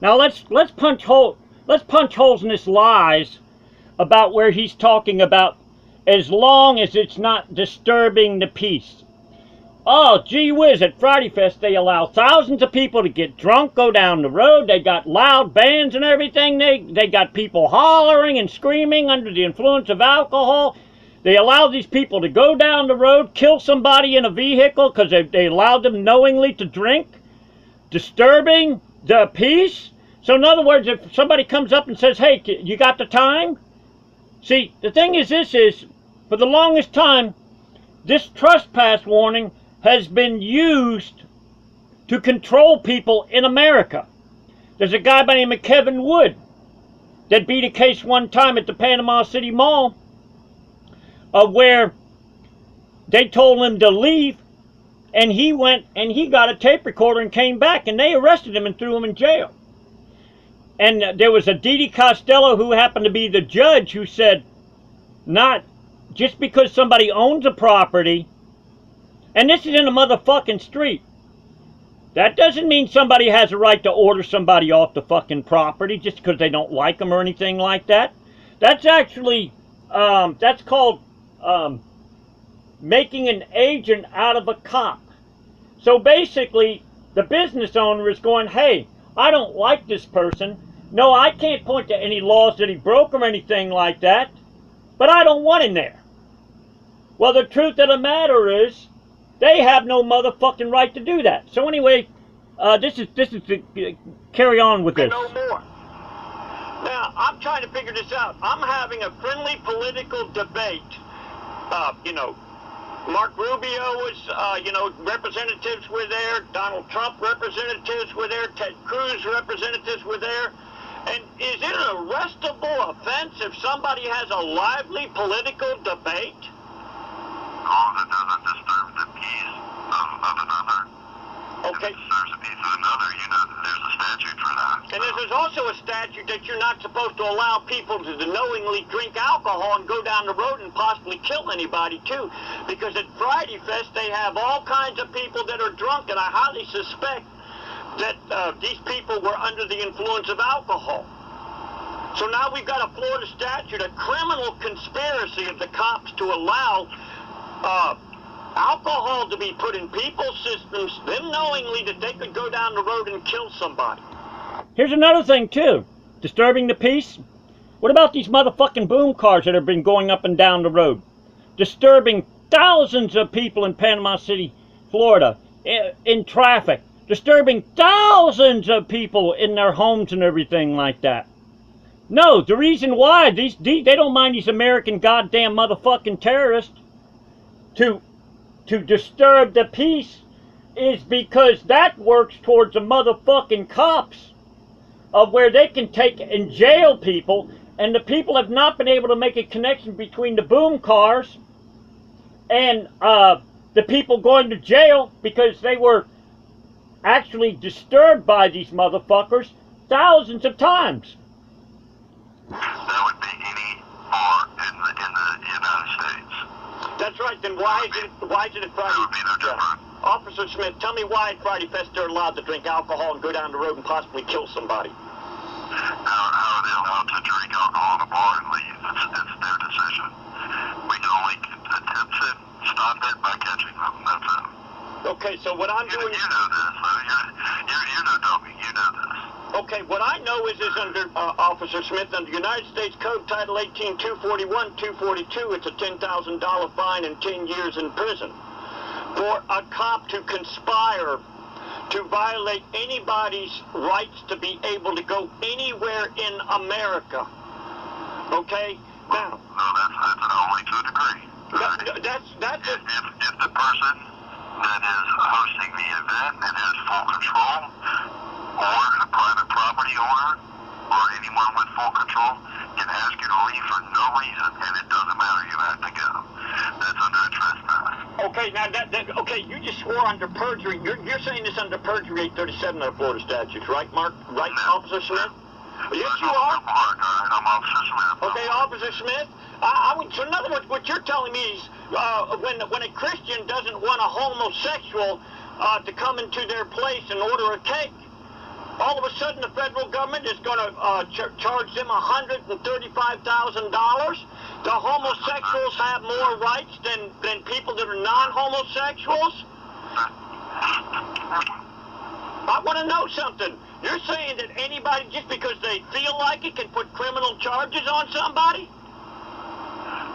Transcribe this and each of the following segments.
Now let's punch holes in this lies about where he's talking about as long as it's not disturbing the peace. Oh, gee whiz, at Friday Fest they allow thousands of people to get drunk, go down the road. They got loud bands and everything. They got people hollering and screaming under the influence of alcohol. They allow these people to go down the road, kill somebody in a vehicle because they allowed them knowingly to drink, disturbing the peace. So in other words, if somebody comes up and says, hey, you got the time? See, the thing is, for the longest time, this trespass warning has been used to control people in America. There's a guy by the name of Kevin Wood that beat a case one time at the Panama City Mall where they told him to leave, and he went and he got a tape recorder and came back, and they arrested him and threw him in jail. And there was a Didi Costello who happened to be the judge who said, not just because somebody owns a property, and this is in a motherfucking street, that doesn't mean somebody has a right to order somebody off the fucking property just because they don't like them or anything like that. That's actually, that's called making an agent out of a cop. So basically, the business owner is going, hey, I don't like this person. No, I can't point to any laws that he broke or anything like that, but I don't want him there. Well, the truth of the matter is, they have no motherfucking right to do that. So anyway, this is to carry on with this. No more. Now, I'm trying to figure this out. I'm having a friendly political debate. Mark Rubio was, representatives were there. Donald Trump representatives were there. Ted Cruz representatives were there. And is it an arrestable offense if somebody has a lively political debate? As long as it doesn't disturb the peace of another. Okay. If it disturbs the peace of another, there's a statute for that. And there's also a statute that you're not supposed to allow people to knowingly drink alcohol and go down the road and possibly kill anybody, too. Because at Friday Fest, they have all kinds of people that are drunk, and I highly suspect that these people were under the influence of alcohol. So now we've got a Florida statute, a criminal conspiracy of the cops to allow alcohol to be put in people's systems, them knowingly that they could go down the road and kill somebody. Here's another thing, too. Disturbing the peace. What about these motherfucking boom cars that have been going up and down the road? Disturbing thousands of people in Panama City, Florida, in traffic. Disturbing thousands of people in their homes and everything like that. No, the reason why they don't mind these American goddamn motherfucking terrorists to disturb the peace is because that works towards the motherfucking cops of where they can take and jail people, and the people have not been able to make a connection between the boom cars and the people going to jail because they were actually disturbed by these motherfuckers thousands of times. That would be any bar in the United States. That's right. Then why is it at Friday? That would be no different. Officer Smith, tell me why at Friday Fest they're allowed to drink alcohol and go down the road and possibly kill somebody. How are they allowed to drink alcohol in a bar and leave? It's their decision. We can only attempt to stop it by catching them. That's it. Okay, so what I'm doing... You know this. You know, Dobby. You know this. Okay, what I know is under Officer Smith, under United States Code Title 18, 241, 242, it's a $10,000 fine and 10 years in prison for a cop to conspire to violate anybody's rights to be able to go anywhere in America. Okay? Now... No, that's only to a degree. That's it. If the person that is hosting the event and has full control, or a private property owner, or anyone with full control, can ask you to leave for no reason, and it doesn't matter, you have to go. That's under a trespass. Okay, now okay, you just swore under perjury. You're saying this under perjury 837 of the Florida statutes, right, Mark? Right, no. Officer Smith? Yes, you are. Mark, I'm Officer Smith. Okay, Officer Smith. So in other words, what you're telling me is when a Christian doesn't want a homosexual to come into their place and order a cake, all of a sudden the federal government is going to charge them $135,000. The homosexuals have more rights than people that are non-homosexuals. I want to know something. You're saying that anybody, just because they feel like it, can put criminal charges on somebody?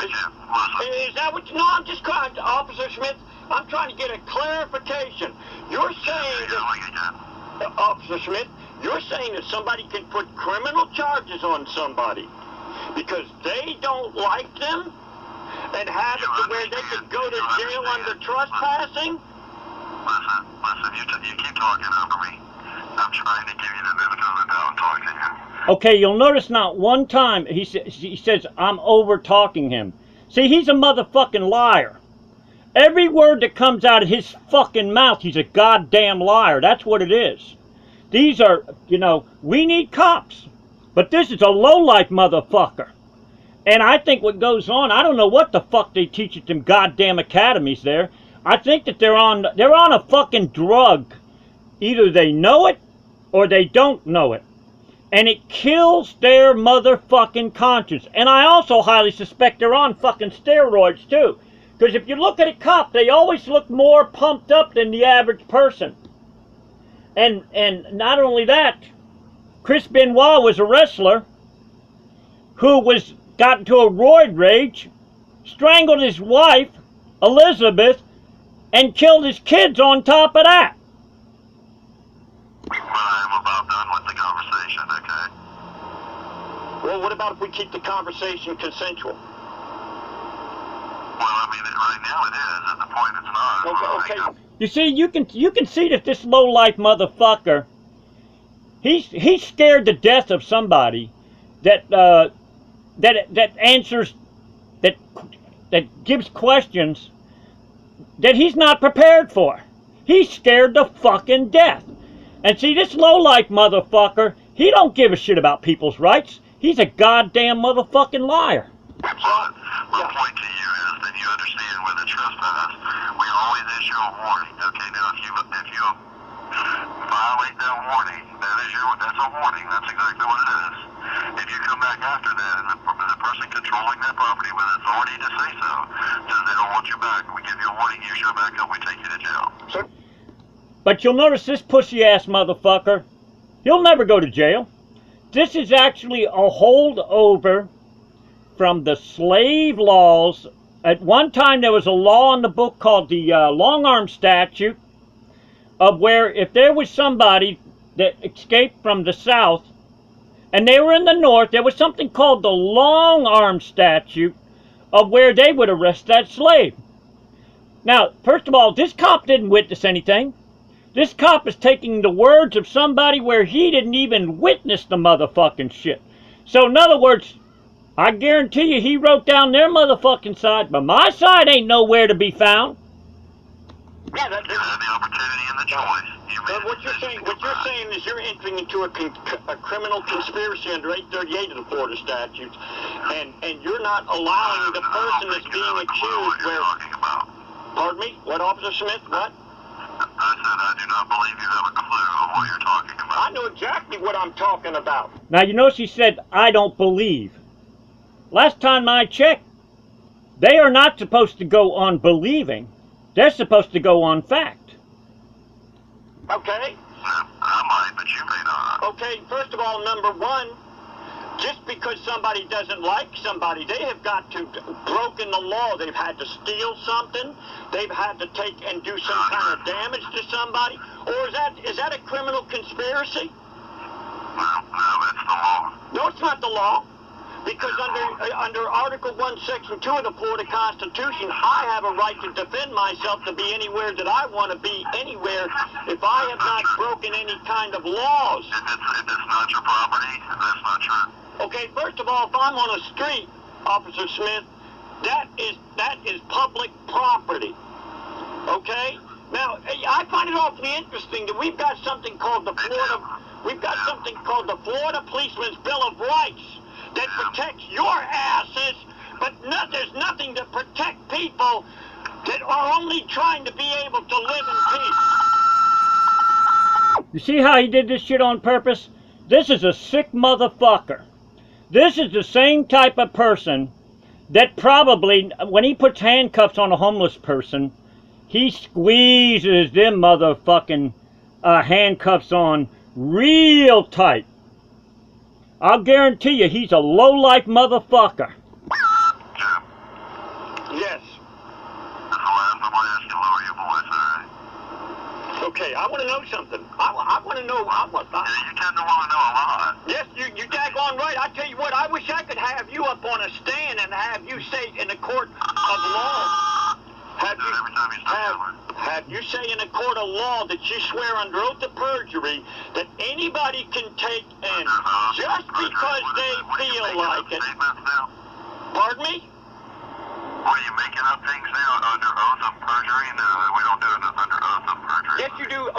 Is that what you know? I'm just trying to, Officer Smith, I'm trying to get a clarification. You're saying that, Officer Smith, you're saying that somebody can put criminal charges on somebody because they don't like them and have it to where they could go to jail under trespassing? Listen, you keep talking over me. I'm trying to give you the benefit of the doubt and talk to you. Okay, you'll notice not one time he says, I'm over-talking him. See, he's a motherfucking liar. Every word that comes out of his fucking mouth, he's a goddamn liar. That's what it is. These are, you know, we need cops. But this is a low-life motherfucker. And I think what goes on, I don't know what the fuck they teach at them goddamn academies there. I think that they're on a fucking drug. Either they know it or they don't know it. And it kills their motherfucking conscience. And I also highly suspect they're on fucking steroids too. Because if you look at a cop, they always look more pumped up than the average person. And not only that, Chris Benoit was a wrestler who got into a roid rage, strangled his wife, Elizabeth, and killed his kids on top of that. Well, I'm about done with the conversation, okay? Well, what about if we keep the conversation consensual? Well, I mean, right now it is. At the point it's not. Okay. You see, you can see that this low-life motherfucker, he's scared to death of somebody that answers, that gives questions that he's not prepared for. He's scared to fucking death. And see, this low-life motherfucker, he don't give a shit about people's rights. He's a goddamn motherfucking liar. My point to you is that you understand with a trespass, we always issue a warning. Okay, now if you violate that warning, that's a warning. That's exactly what it is. If you come back after that and the person controlling that property with authority to say so says they don't want you back, we give you a warning, you show back up, we take you to jail. But you'll notice this pussy-ass motherfucker, he'll never go to jail. This is actually a holdover from the slave laws. At one time there was a law in the book called the long arm statute, of where if there was somebody that escaped from the South and they were in the North, there was something called the long arm statute of where they would arrest that slave. Now, first of all, this cop didn't witness anything. This cop is taking the words of somebody where he didn't even witness the motherfucking shit. So in other words, I guarantee you he wrote down their motherfucking side, but my side ain't nowhere to be found. Yeah, You had the opportunity and the choice. But what you're saying is you're entering into a criminal conspiracy under 838 of the Florida statutes, and you're not allowing the person that's being accused where... Pardon me? What, Officer Smith? What? I said I do not believe you have a clue of what you're talking about. I know exactly what I'm talking about. Now you know she said, I don't believe. Last time I checked, they are not supposed to go on believing. They're supposed to go on fact. Okay. I might, but you may not. Okay, first of all, number one, just because somebody doesn't like somebody, they have got to broken the law. They've had to steal something. They've had to take and do some kind of damage to somebody. Or is that a criminal conspiracy? No, that's the law. No, it's not the law. Because under Article 1, Section 2 of the Florida Constitution, I have a right to defend myself to be anywhere that I want to be, anywhere, if I have not broken any kind of laws. If it's not your property, that's not true. Okay, first of all, if I'm on a street, Officer Smith, that is public property. Okay? Now, I find it awfully interesting that we've got something called the Florida Policeman's Bill of Rights that protects your asses, but there's nothing to protect people that are only trying to be able to live in peace. You see how he did this shit on purpose? This is a sick motherfucker. This is the same type of person that probably, when he puts handcuffs on a homeless person, he squeezes them motherfucking handcuffs on real tight. I'll guarantee you he's a low-life motherfucker. Yes. Somebody asked you to lower your voice, alright? Okay, I want to know something. I want to know. Yeah, you tend to want to know a lot. Yes, you daggone right. I tell you what, I wish I could have you up on a stand and have you say in a court of law. Have you say in a court of law that you swear under oath of perjury that anybody can take and just because they feel like it. Pardon me? Are you making up things now under oath of perjury? No, we don't do it under oath of perjury. Yes, you do.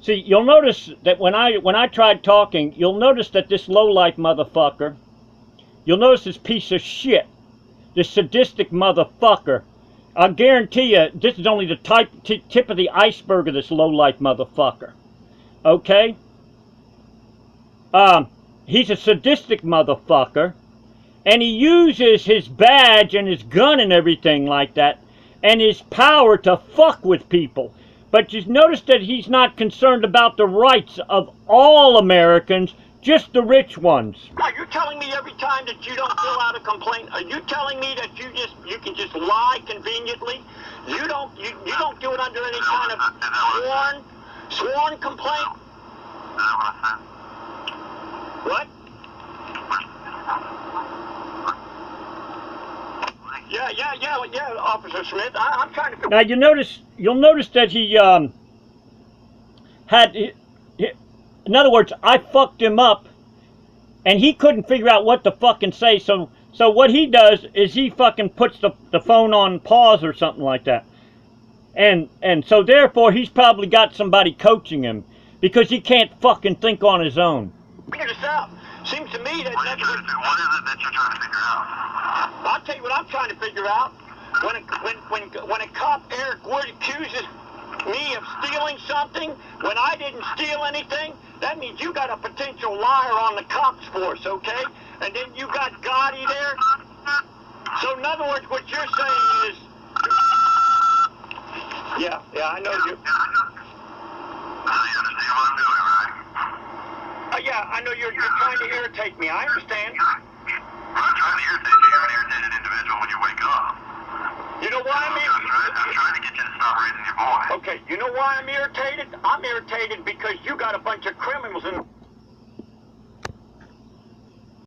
See, you'll notice that when I tried talking, you'll notice that this low-life motherfucker, you'll notice this piece of shit, this sadistic motherfucker. I guarantee you, this is only the tip of the iceberg of this low-life motherfucker. Okay? He's a sadistic motherfucker. And he uses his badge and his gun and everything like that, and his power to fuck with people. But you notice that he's not concerned about the rights of all Americans, just the rich ones. Are you telling me every time that you don't fill out a complaint? Are you telling me that you can just lie conveniently? You don't do it under any kind of sworn complaint? Is that what I said? What? Yeah, Officer Smith. I'm trying to. Now you'll notice that he had. In other words, I fucked him up, and he couldn't figure out what to fucking say. So what he does is he fucking puts the phone on pause or something like that, and so therefore he's probably got somebody coaching him because he can't fucking think on his own. Figure this out. Seems to me that. What is it that you're trying to figure out? I'll tell you what I'm trying to figure out. When a cop, Eric Wood, accuses me of stealing something when I didn't steal anything, that means you got a potential liar on the cops force, okay? And then you got Gotti there. So in other words, what you're saying is, yeah, I know you. So you understand what I'm doing, right? Yeah, I know you're trying to irritate me. I understand. I'm not trying to irritate you. You're an irritated individual when you wake up. You know why I'm irritated? I'm trying to get you to stop raising your voice. Okay, you know why I'm irritated? I'm irritated because you got a bunch